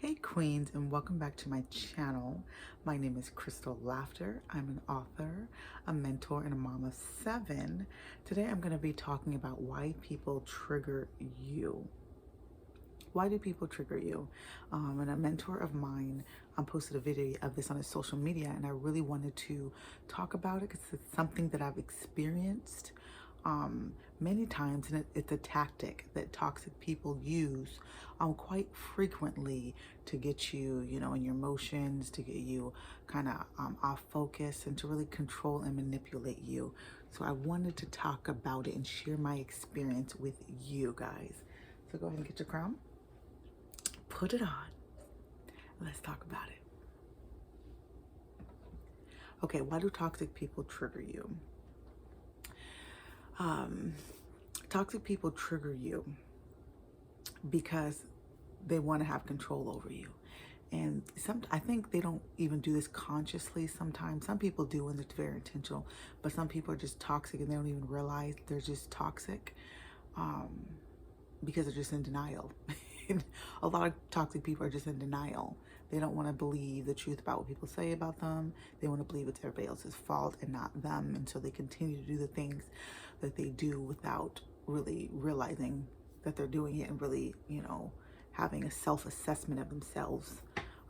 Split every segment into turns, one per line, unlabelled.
Hey Queens, and welcome back to my channel. My name is Crystal Laughter. I'm an author, a mentor, and a mom of 7. Today I'm going to be talking about why people trigger you. Why do people trigger you? And a mentor of mine posted a video of this on his social media, and I really wanted to talk about it because it's something that I've experienced many times, and it's a tactic that toxic people use quite frequently to get you, in your emotions, to get you kind of off focus, and to really control and manipulate you. So I wanted to talk about it and share my experience with you guys. So go ahead and get your crown, put it on, and let's talk about it. Okay, why do toxic people trigger you? Toxic people trigger you because they want to have control over you. And I think they don't even do this consciously sometimes. Some people do, and it's very intentional, but some people are just toxic and they don't even realize they're just toxic because they're just in denial. A lot of toxic people are just in denial. They don't want to believe the truth about what people say about them. They want to believe it's everybody else's fault and not them. And so they continue to do the things that they do without really realizing that they're doing it and really, having a self-assessment of themselves.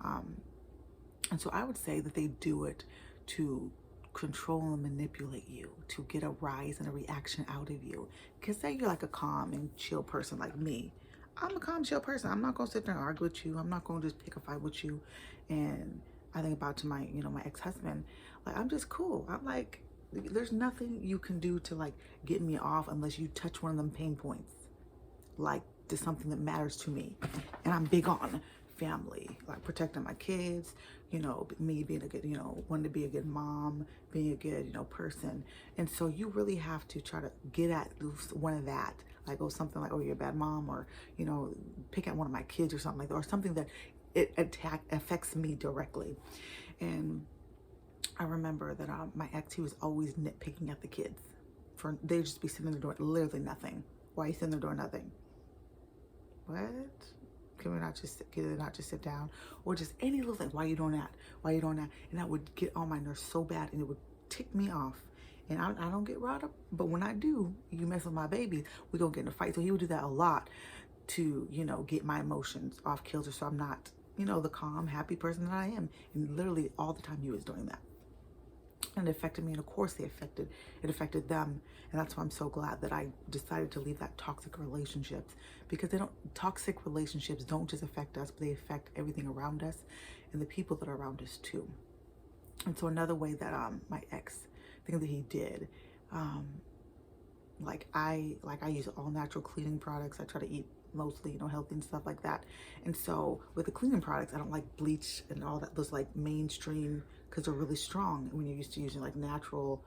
And so I would say that they do it to control and manipulate you, to get a rise and a reaction out of you. Because say you're like a calm and chill person like me. I'm a calm, chill person. I'm not going to sit there and argue with you. I'm not going to just pick a fight with you. And I think about to my, my ex-husband, like, I'm just cool. I'm like, there's nothing you can do to like get me off unless you touch one of them pain points. Like, to something that matters to me. And I'm big on family, like protecting my kids, me being a good, wanting to be a good mom, being a good, person. And so you really have to try to get at one of that, like, oh, something like, oh, you're a bad mom, or, pick at one of my kids or something like that, or something that affects me directly. And I remember that my ex, he was always nitpicking at the kids. They'd just be sitting in the door, literally nothing. Why are you sitting in the door, nothing? What? Can they not just sit down? Or just any little thing, why are you doing that? Why are you doing that? And that would get on my nerves so bad, and it would tick me off. And I don't get riled up, but when I do, you mess with my babies, we gonna get in a fight. So he would do that a lot to, get my emotions off kilter, so I'm not, the calm, happy person that I am. And literally all the time he was doing that. And it affected me, and of course it affected them. And that's why I'm so glad that I decided to leave that toxic relationships, because toxic relationships don't just affect us, but they affect everything around us and the people that are around us too. And so another way that my ex, thing that he did, I use all natural cleaning products. I try to eat mostly, healthy and stuff like that. And so with the cleaning products, I don't like bleach and all that, those like mainstream, because they're really strong when you're used to using like natural,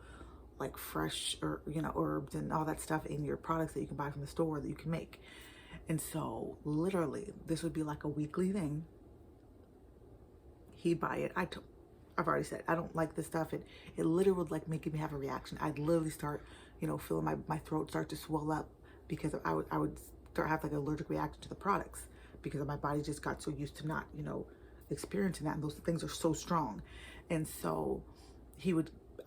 like fresh, or herbs and all that stuff in your products that you can buy from the store that you can make. And so literally this would be like a weekly thing. He'd buy it. I've already said I don't like this stuff. It literally would like make me have a reaction. I'd literally start, feeling my throat start to swell up, because I would start have like an allergic reaction to the products, because my body just got so used to not, experiencing that, and those things are so strong. And so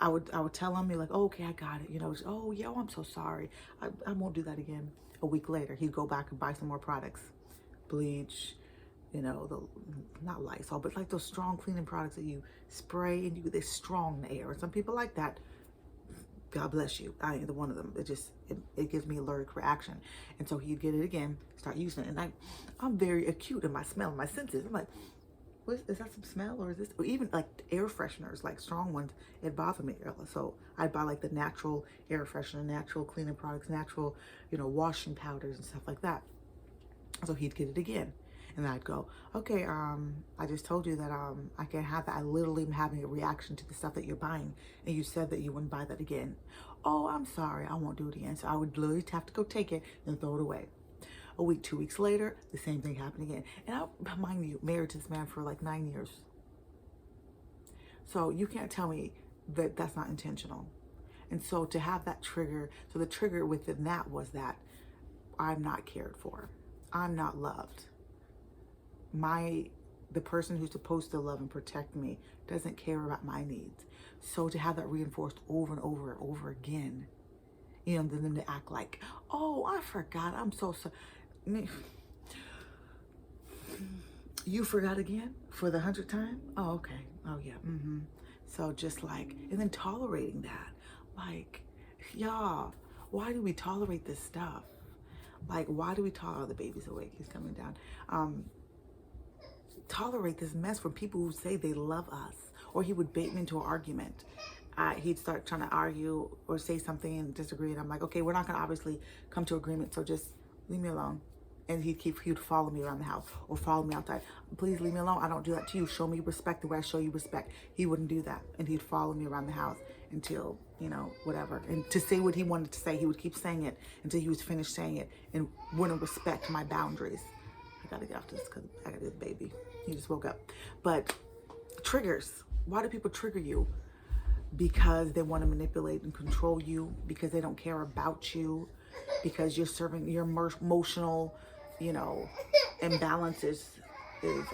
I would tell him, be like, oh, okay, I got it, oh yeah, oh, I'm so sorry, I won't do that again. A week later, he'd go back and buy some more products, bleach, the not Lysol, but like those strong cleaning products that you spray and they're strong in the air. And some people like that. God bless you. I ain't the one of them. It gives me allergic reaction. And so he'd get it again, start using it. And I'm very acute in my smell, my senses. I'm like, is that some smell, or is this, or even like air fresheners, like strong ones, it bothered me. So I'd buy like the natural air freshener, natural cleaning products, natural, washing powders and stuff like that. So he'd get it again. And I'd go, okay, I just told you that I can't have that. I literally am having a reaction to the stuff that you're buying, and you said that you wouldn't buy that again. Oh, I'm sorry, I won't do it again. So I would literally have to go take it and throw it away. A week, 2 weeks later, the same thing happened again. And I, mind you, married to this man for like 9 years. So you can't tell me that that's not intentional. And so to have that trigger, so the trigger within that was that I'm not cared for. I'm not loved. My the person who's supposed to love and protect me doesn't care about my needs. So to have that reinforced over and over and over again, you know, then to act like, oh, I forgot, I'm so sorry. You forgot again for the 100th time? Oh, okay. Oh, yeah. So just like, and then tolerating that. Like, y'all, why do we tolerate this stuff? Like, why do we tolerate, oh, the baby's awake, he's coming down. Tolerate this mess from people who say they love us. Or he would bait me into an argument. He'd start trying to argue or say something and disagree. And I'm like, okay, we're not going to obviously come to agreement. So just leave me alone. And he'd follow me around the house or follow me outside. Please leave me alone. I don't do that to you. Show me respect the way I show you respect. He wouldn't do that. And he'd follow me around the house until, you know, whatever. And to say what he wanted to say, he would keep saying it until he was finished saying it and wouldn't respect my boundaries. I got to get after this because I got to do the baby. He just woke up. But triggers. Why do people trigger you? Because they want to manipulate and control you, because they don't care about you, because you're serving your emotional, you know, imbalances is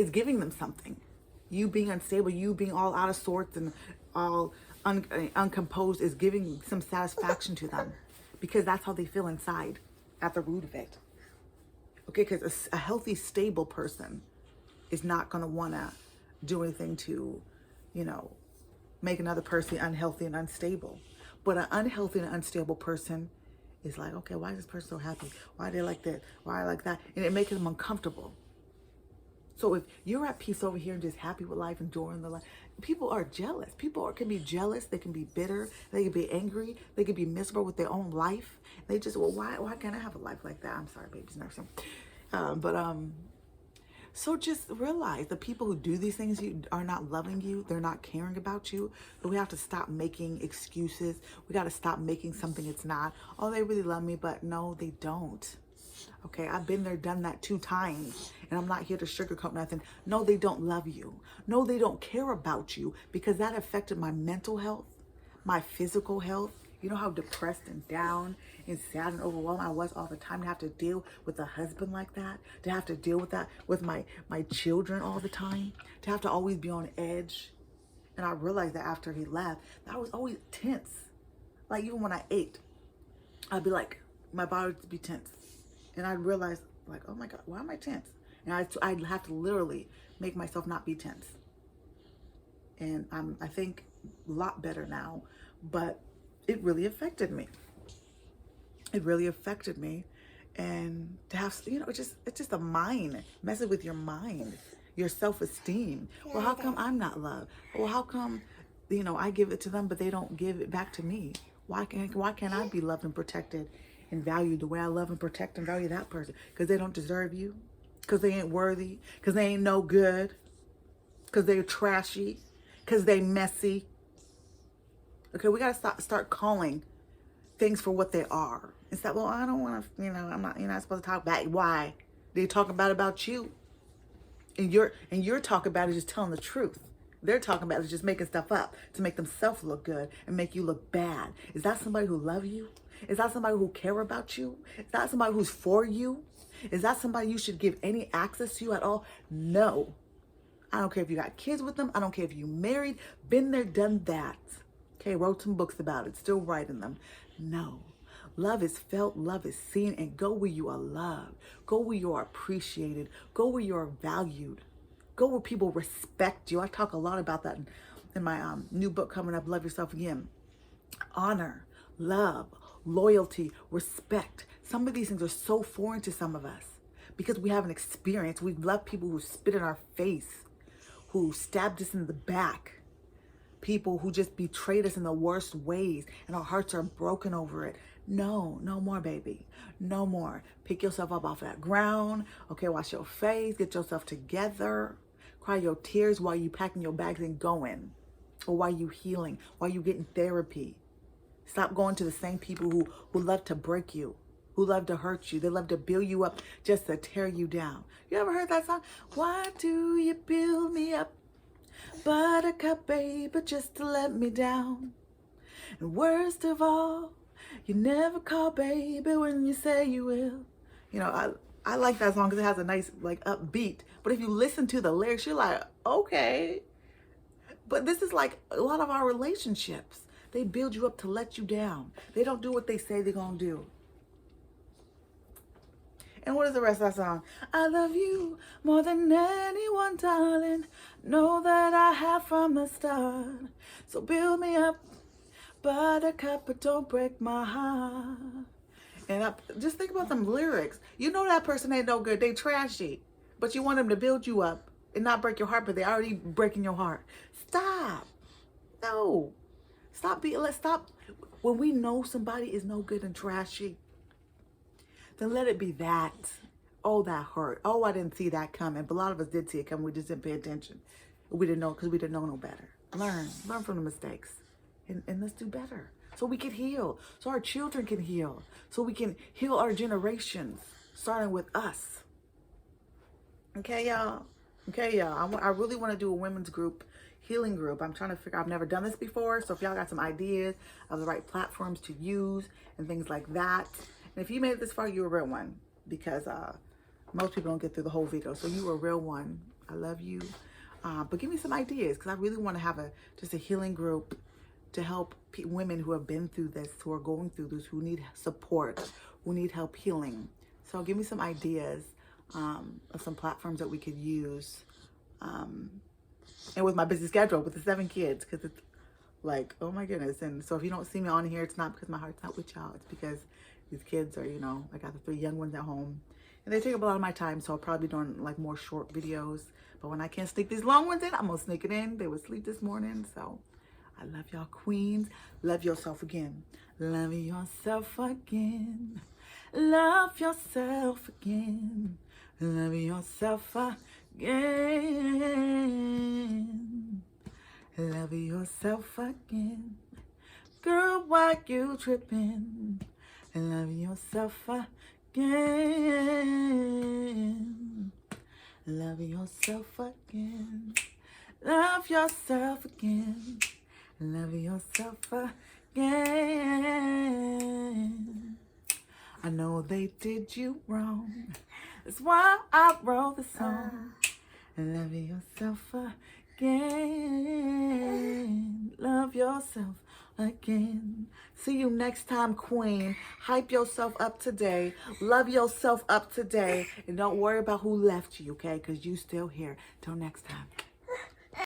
giving them something. You being unstable, you being all out of sorts and all uncomposed is giving some satisfaction to them, because that's how they feel inside at the root of it. Okay, because a healthy, stable person is not going to want to do anything to, you know, make another person unhealthy and unstable. But an unhealthy and unstable person is like, okay, why is this person so happy? Why are they like this? Why are they like that? And it makes them uncomfortable. So if you're at peace over here and just happy with life, enjoying the life, people are jealous. People can be jealous. They can be bitter. They can be angry. They can be miserable with their own life. They just, well, why can't I have a life like that? I'm sorry, baby's nursing. So just realize the people who do these things are not loving you. They're not caring about you. But we have to stop making excuses. We got to stop making something it's not. Oh, they really love me, but no, they don't. Okay, I've been there, done that 2 times, and I'm not here to sugarcoat nothing. No, they don't love you. No, they don't care about you, because that affected my mental health, my physical health. You know how depressed and down and sad and overwhelmed I was all the time to have to deal with a husband like that, to have to deal with that with my children all the time, to have to always be on edge. And I realized that after he left, that I was always tense. Like even when I ate, I'd be like, my body would be tense. And I'd realize, like, oh my God, why am I tense? And I'd have to literally make myself not be tense. And I think a lot better now, but it really affected me. It really affected me. And to have, you know, it's just a mind, messing with your mind, your self-esteem. Well, how come I'm not loved? Well, how come, you know, I give it to them, but they don't give it back to me? Why can't I be loved and protected and valued the way I love and protect and value that person? Because they don't deserve you, because they ain't worthy, because they ain't no good, because they're trashy, because they messy. Okay, we gotta start calling things for what they are. Instead, well, I don't want to, you know, you're not supposed to talk about it. Why? They talk about you, and you're talking about it just telling the truth. They're talking about it just making stuff up to make themselves look good and make you look bad. Is that somebody who love you? Is that somebody who care about you? Is that somebody who's for you? Is that somebody you should give any access to at all? No. I don't care if you got kids with them. I don't care if you married, been there, done that. Okay, wrote some books about it, still writing them. No. Love is felt, love is seen, and go where you are loved. Go where you are appreciated. Go where you are valued. Go where people respect you. I talk a lot about that in my new book coming up, Love Yourself Again. Honor, love, loyalty, respect. Some of these things are so foreign to some of us because we haven't experienced. We've loved people who spit in our face, who stabbed us in the back, people who just betrayed us in the worst ways, and our hearts are broken over it. No more, baby. No more. Pick yourself up off that ground. Okay, wash your face. Get yourself together. Cry your tears while you packing your bags and going. Or while you healing. While you getting therapy. Stop going to the same people who love to break you. Who love to hurt you. They love to build you up just to tear you down. You ever heard that song? Why do you build me up? Buttercup, baby, just to let me down. And worst of all, You never call, baby, when you say you will. You know, I like that song because it has a nice, like, upbeat. But if you listen to the lyrics, you're like, okay. But this is like a lot of our relationships. They build you up to let you down. They don't do what they say they're going to do. And what is the rest of that song? I love you more than anyone, darling. Know that I have from the start. So build me up, buttercup, but don't break my heart. And just think about them lyrics. You know that person ain't no good. They trashy. But you want them to build you up and not break your heart, but they already breaking your heart. Stop. No. Let's stop. When we know somebody is no good and trashy, then let it be that. Oh, that hurt. Oh, I didn't see that coming. But a lot of us did see it coming. We just didn't pay attention. We didn't know because we didn't know no better. Learn from the mistakes. And let's do better. So we can heal. So our children can heal. So we can heal our generations, starting with us. Okay, y'all. Okay, y'all. I really want to do a women's group, healing group. I'm trying to figure out, I've never done this before. So if y'all got some ideas of the right platforms to use and things like that. And if you made it this far, you're a real one. Because most people don't get through the whole video. So you are a real one. I love you. But give me some ideas. Because I really want to have just a healing group to help women who have been through this, who are going through this, who need support, who need help healing. So give me some ideas of some platforms that we could use. And with my busy schedule, with the 7 kids, because it's like, oh my goodness. And so if you don't see me on here, it's not because my heart's not with y'all. It's because these kids are, I got the 3 young ones at home. And they take up a lot of my time, so I'll probably be doing like more short videos. But when I can't sneak these long ones in, I'm going to sneak it in. They would sleep this morning, so... I love y'all, queens. Love yourself again. Love yourself again. Love yourself again. Love yourself again. Love yourself again. Girl, why you tripping? Love yourself again. Love yourself again. Love yourself again. Love yourself again. I know they did you wrong. That's why I wrote the song. Love yourself again. Love yourself again. See you next time, queen. Hype yourself up today. Love yourself up today. And don't worry about who left you, okay? Because you still here. Till next time.